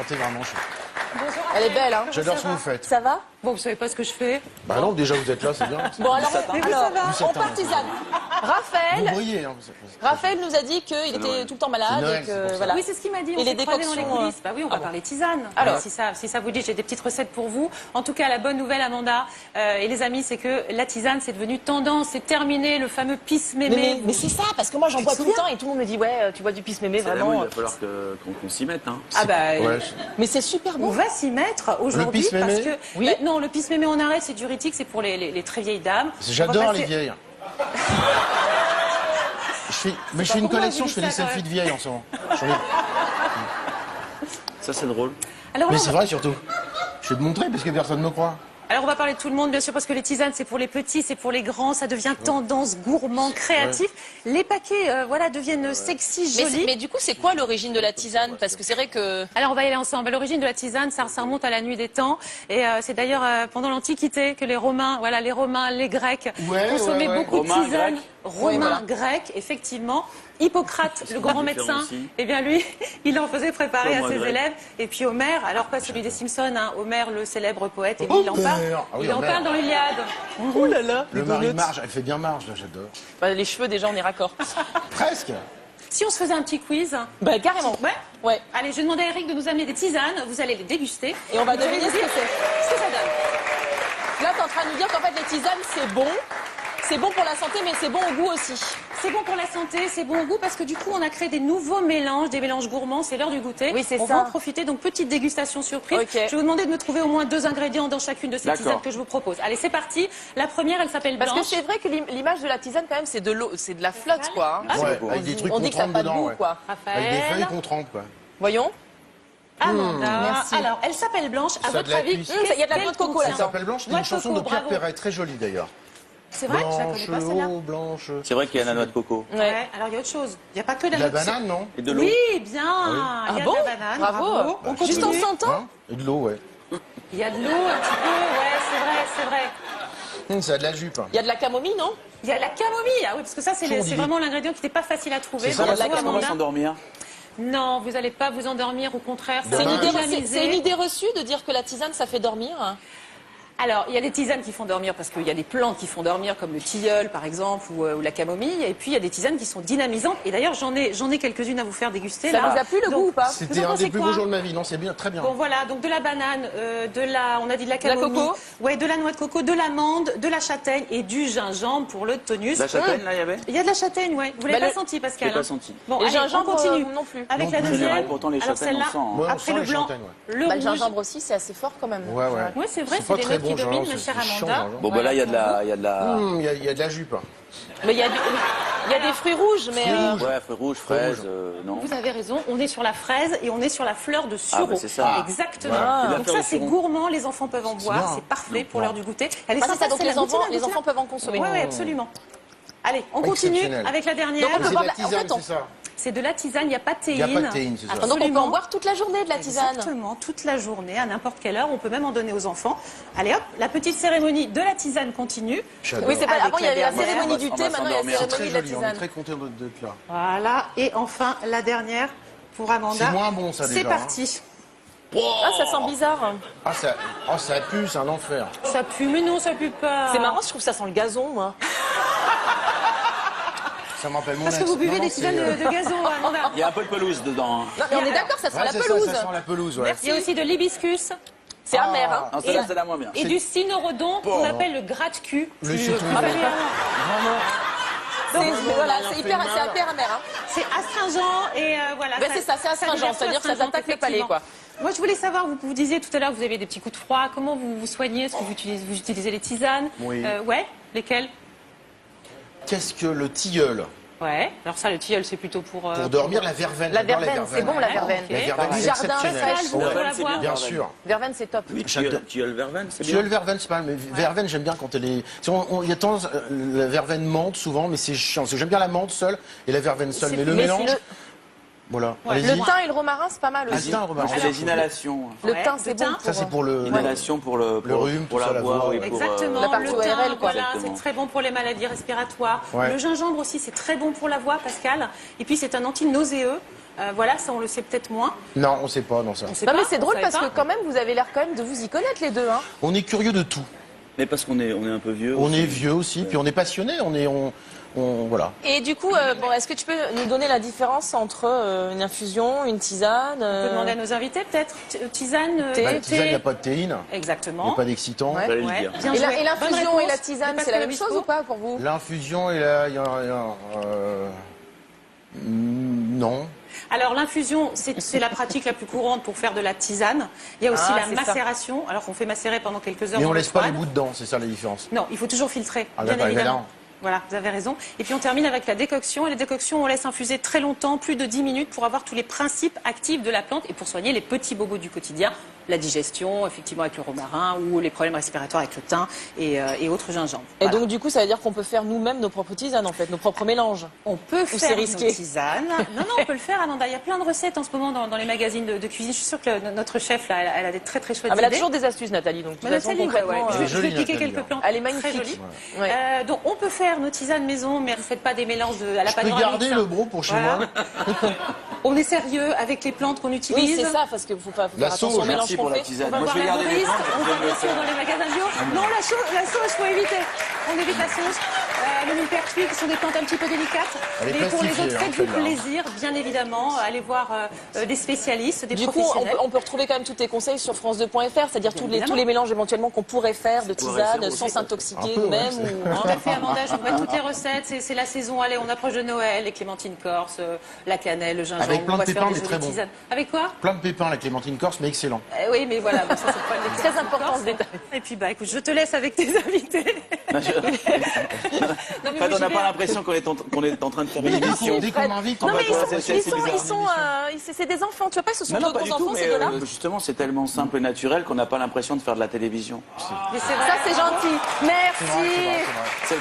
enchanté, vraiment. Elle est belle, hein. J'adore ce que vous faites. Ça va? Bon, vous savez pas ce que je fais. Bah non, déjà vous êtes là, c'est bien. Bon, alors, on va. partisane. Vous Raphaël, brillez. Hein. Raphaël nous a dit qu'il était tout le temps malade Noël, et c'est pour que ça. voilà. Oui, c'est ce qu'il m'a dit. Et On les s'est croisés dans les décoctions, coulisses. Bah oui, on va parler tisane. Alors. Si ça vous dit, j'ai des petites recettes pour vous. En tout cas, la bonne nouvelle, Amanda et les amis, c'est que la tisane, c'est devenu tendance. C'est terminé, le fameux pisse-mémé. Mais c'est ça, parce que moi j'en bois tout le temps et tout le monde me dit ouais, tu bois du pisse-mémé Il vraiment. va falloir qu'on s'y mette. Hein. Ah bah, Ouais. Mais c'est super on bon. va s'y mettre aujourd'hui pisse-mémé parce que Oui. bah, non, le pisse-mémé on arrête, c'est diurétique, c'est pour les très vieilles dames. J'adore On va les passer- vieilles. Mais je fais une pourquoi collection, vous je fais dites des ça, quand selfies même de vieilles en ce moment. Ça, c'est drôle. Alors, Mais là, c'est vrai surtout. Je vais te montrer parce que personne ne me croit. Alors on va parler de tout le monde bien sûr parce que les tisanes c'est pour les petits, c'est pour les grands, ça devient tendance, gourmand, créatif. Les paquets voilà deviennent sexy, jolis. Mais du coup, c'est quoi l'origine de la tisane? Parce que c'est vrai que. Alors on va y aller ensemble. À l'origine de la tisane, ça remonte à la nuit des temps et c'est d'ailleurs pendant l'Antiquité que les Romains, les Grecs consommaient ouais. beaucoup de Romains, tisanes. Grecs. Romains, Grecs, effectivement. Hippocrate, le grand médecin, aussi. eh bien lui, il en faisait préparer à Comme un ses Grec. élèves. Et puis Homère, alors pas celui des Simpsons, hein, Homère, le célèbre poète, et lui, il en parle. Homère. Ah oui, Il en Homère. parle dans l'Iliade. Oh là là. Le mari Marge, elle fait bien Marge, là, j'adore. Bah, les cheveux déjà, on est raccord. Presque. Si on se faisait un petit quiz. Bah carrément. Ouais. Ouais. Allez, je vais demander à Eric de nous amener des tisanes. Vous allez les déguster. Et on va Vous allez deviner nous ce que dire c'est. ce que ça donne. Là, t'es en train de nous dire qu'en fait les tisanes c'est bon. C'est bon pour la santé, mais c'est bon au goût aussi. C'est bon pour la santé, c'est bon au goût parce que du coup on a créé des nouveaux mélanges, des mélanges gourmands, c'est l'heure du goûter. Oui, c'est on ça. va en profiter, donc petite dégustation surprise. Ok. Je vais vous demander de me trouver au moins 2 ingrédients dans chacune de ces D'accord. tisanes que je vous propose. Allez, c'est parti. La première, elle s'appelle Parce Blanche. que c'est vrai que l'image de la tisane quand même c'est de l'eau, c'est de la flotte quoi. hein. Ouais, beau. avec des trucs On qu'on dit que ça n'a trempe pas de dedans. goût Ouais. quoi. Avec des Raphaël, feuilles qu'on trempe. Ouais. Voyons. Amanda. Merci. Alors, elle s'appelle Blanche. À Ça a de votre la avis, cuisse. Il y a de la noix de coco Elle là-dedans. s'appelle Blanche, c'est Noix une de chanson de coco, Pierre bravo. Perret, très jolie d'ailleurs. C'est vrai, je la connais pas celle-là. oh, blanche. C'est vrai qu'il y a la noix de coco. Ouais. Alors il y a autre chose. Il n'y a pas que de La noix de- banane, non? Et de l'eau. Oui, bien. Il y a bon de la banane. Bravo. On Juste continue. en sentant. Hein? Et de l'eau, ouais. Il y a de l'eau un petit peu. Ouais, c'est vrai. Ça a de la jupe. Il y a de la camomille non? Il y a la camomille. Ah oui, parce que ça, c'est Chaud, on c'est dit. vraiment l'ingrédient qui n'était pas facile à trouver. C'est ça, Bravo, la On va Amanda. s'endormir. Non, vous n'allez pas vous endormir, au contraire. C'est ça une va idée vous reçue- amuser. C'est une idée reçue de dire que la tisane ça fait dormir. Alors, il y a des tisanes qui font dormir parce qu'il y a des plantes qui font dormir, comme le tilleul, par exemple, ou la camomille. Et puis, il y a des tisanes qui sont dynamisantes. Et d'ailleurs, j'en ai quelques-unes à vous faire déguster. Ça là. vous a plu le Donc, goût ou pas? C'était Vous en un pensez des plus quoi beaux jours de ma vie. Non, c'est bien, très bien. Bon, voilà, donc de la banane, on a dit de la De la camomille. coco. Ouais, de la noix de coco, de l'amande, de la châtaigne et du gingembre pour le tonus. La châtaigne, là, il y avait Il y a de la châtaigne, ouais. Vous l'avez Bah, pas senti, Pascal? Je l'ai pas hein senti. Bon, Et allez, gingembre, on continue. non plus. Avec Non la plus. deuxième. Général, pourtant, les Alors châtaignes, celle-là, on sent, hein. Ouais, on après sent le les blanc, châtaignes, ouais. le Bah, le rouge. gingembre aussi c'est assez fort quand même. Ouais, ouais. Oui, c'est vrai, C'est c'est pas des très notes qui bon, dominent, genre, ma chère c'est chiant, Amanda. genre. Bon, bah là, il y a de la. Il y a de la jupe. Mais il y a des fruits rouges mais rouges. Ouais, fruits rouges, fraises, non. Vous avez raison, on est sur la fraise et on est sur la fleur de Ah, sureau. bah, c'est ça. Exactement. Voilà. Et la Donc fleur ça de c'est sureau. gourmand, les enfants peuvent en boire, bien. c'est parfait pour Non. l'heure du goûter. Elle est Ah, c'est sympa, ça, donc c'est les la enfants gouttière. peuvent en consommer. Oui, absolument. Allez, on continue Exceptionnel. avec la dernière. Donc, on peut C'est de boire la en fait, tisane, on- c'est ça. C'est de la tisane, il n'y a pas de Il théine. n'y a pas de théine, c'est ça. Donc on peut Absolument. en boire toute la journée de la tisane. Exactement, toute la journée, à n'importe quelle heure. On peut même en donner aux enfants. Allez hop, la petite cérémonie de la tisane continue. J'adore. Oui, c'est pas. Avec Avant il y avait la la dernière. cérémonie du On thé, va maintenant il y a s'endormir. la C'est très cérémonie de la joli, on est tisane. très contents d'être là. Voilà, et enfin la dernière pour Amanda. C'est moins bon, ça, C'est déjà, parti. Ah ça sent bizarre. Ah, ça pue, c'est un enfer. Ça pue, mais non, ça pue pas. C'est marrant, je trouve que ça sent le gazon moi. Ça m'appelle mon Parce que ex. vous buvez Non, des non, tisanes c'est, de gazon, Amanda. Il y a un peu de pelouse dedans. hein. Non mais on est d'accord, ça sent Ouais, la c'est pelouse. Ça sent la pelouse, ouais. Il y a aussi de l'hibiscus C'est amer hein. Non, celle-là, c'est la moins bien. et du cynorhodon qu'on appelle le gratte-cul. Le Tu- citron. Ah, ben, Voilà, c'est hyper amer hein. c'est astringent et voilà. Ben, c'est ça, c'est astringent, devient c'est-à-dire que ça astringent, t'attaque le palais, quoi. Moi, je voulais savoir, vous disiez tout à l'heure, vous avez des petits coups de froid. Comment vous vous soignez? Est-ce que vous utilisez les tisanes? Oui. Ouais, lesquelles? Qu'est-ce que le tilleul? Ouais. Alors ça, le tilleul, c'est plutôt pour Pour dormir, la verveine. La j'adore verveine, c'est bon la verveine. La verveine, Du c'est jardin, exceptionnel. fraîche. Vous, Ouais, pour la c'est voix. bien. bien sûr. Verveine c'est top. Oui, J'adore. tilleul verveine, c'est bien. Tilleul verveine, c'est pas mal, mais verveine, j'aime bien quand elle est. Il y a tendance, la verveine menthe souvent, mais c'est chiant. Parce que j'aime bien la menthe seule et la verveine seule. Mais le mais mélange. le- Voilà, Ouais, allez-y. Le thym et le romarin c'est pas mal Ah, aussi. thym, Moi, Romain. je fais des inhalations. Le Ouais, thym le c'est thym. bon. Ça, c'est pour le. Inhalation pour le rhume, pour tout ça, la la voix voix, et ouais. pour Exactement, la partie le ORL, thym, quoi. voilà, Exactement. c'est très bon pour les maladies respiratoires. Ouais. Le gingembre aussi, c'est très bon pour la voix, Pascal. Et puis c'est un anti-nauséeux. Voilà, ça on le sait peut-être moins. Non, on sait pas, non, ça. On sait Non, pas, mais c'est on drôle savait parce pas. que quand même, vous avez l'air quand même de vous y connaître les deux. Hein. On est curieux de tout. Mais parce qu'on est un peu vieux. On aussi. est vieux aussi, puis on est passionné, voilà. Et du coup, bon, est-ce que tu peux nous donner la différence entre une infusion, une tisane On peut demander à nos invités peut-être. Tisane, thé. La tisane, il n'y a pas de théine, il n'y a Exactement. pas d'excitant. Ouais. J'allais le Ouais. dire. Bien Et joué. et l'infusion Bonne et la réponse tisane, de c'est la même Pascal chose ou pas pour vous? L'infusion et non. Alors l'infusion, c'est la pratique la plus courante pour faire de la tisane. Il y a aussi Ah, la c'est ça. macération, alors qu'on fait macérer pendant quelques heures. Mais dans on l'eau laisse pas les froide. bouts dedans, c'est ça la différence. Non, il faut toujours filtrer, Ah, bien d'accord, évidemment. évidemment. Voilà, vous avez raison. Et puis on termine avec la décoction. Et la décoction, on laisse infuser très longtemps, plus de 10 minutes, pour avoir tous les principes actifs de la plante et pour soigner les petits bobos du quotidien, la digestion, effectivement avec le romarin, ou les problèmes respiratoires avec le thym et autres gingembre. Et Voilà. donc, du coup, ça veut dire qu'on peut faire nous-mêmes nos propres tisanes, en fait, nos propres mélanges. On peut c'est faire risqué nos tisanes. Non, on peut le faire, Amanda. Il y a plein de recettes en ce moment dans les magazines de cuisine. Je suis sûre que notre chef, là, elle a des très très chouettes Ah, mais elle a idées. toujours des astuces, Nathalie. Donc, de toute Mais façon, Nathalie, ouais, concrètement, ouais. Elle est Je vais jolie, piquer Nathalie, quelques plantes. Elle est Très magnifique. jolies. Ouais. Donc on peut faire nos tisanes maison, mais ne faites pas des mélanges à la Je peux panoramique. garder le bro pour chez Voilà. moi. On est sérieux avec les plantes qu'on utilise. Oui, c'est ça, parce qu'il faut faire La attention sauge, au mélange Merci qu'on pour la fait. tisane. On va Moi, voir je vais la garder les floriste, plantes. on je va vais me bien sûr faire. dans les magasins bio. Non, la sauge, faut éviter. On évite la sauge. Le millepertuis, qui sont des plantes un petit peu délicates. Elle est Mais pour les plastifiée, autres, hein, faites du celle-là. plaisir, bien évidemment. Allez voir des spécialistes, des Du coup, professionnels. on peut retrouver quand même tous tes conseils sur France2.fr, c'est-à-dire tous évidemment. les mélanges éventuellement qu'on pourrait faire de pourrait faire tisanes aussi. sans s'intoxiquer Un peu, nous-mêmes. ouais, ou, hein. Tout à fait, Amanda, je vous mets toutes les recettes. C'est la saison. Allez, on approche de Noël, les clémentines corse, la cannelle, le gingembre. Avec plein on va de se faire pépins, des mais très jolies bon. tisanes. Avec quoi Plein de pépins, la clémentine corse, mais excellent. Oui, mais voilà, bon, ça c'est pas le Très important ce détail. Et puis, bah, écoute, je te laisse avec tes invités. Non, mais En fait, moi, on j'y n'a vais. pas l'impression qu'on est en train de faire une émission. Dès qu'on m'invite, on Non, va mais voir. c'est des enfants, tu vois pas, ce sont Non, non, deux pas gros du tout, enfants, ces mais deux-là. justement, c'est tellement simple et naturel qu'on n'a pas l'impression de faire de la télévision. Mais c'est vrai. Ça, c'est gentil. Merci. C'est vrai, c'est vrai.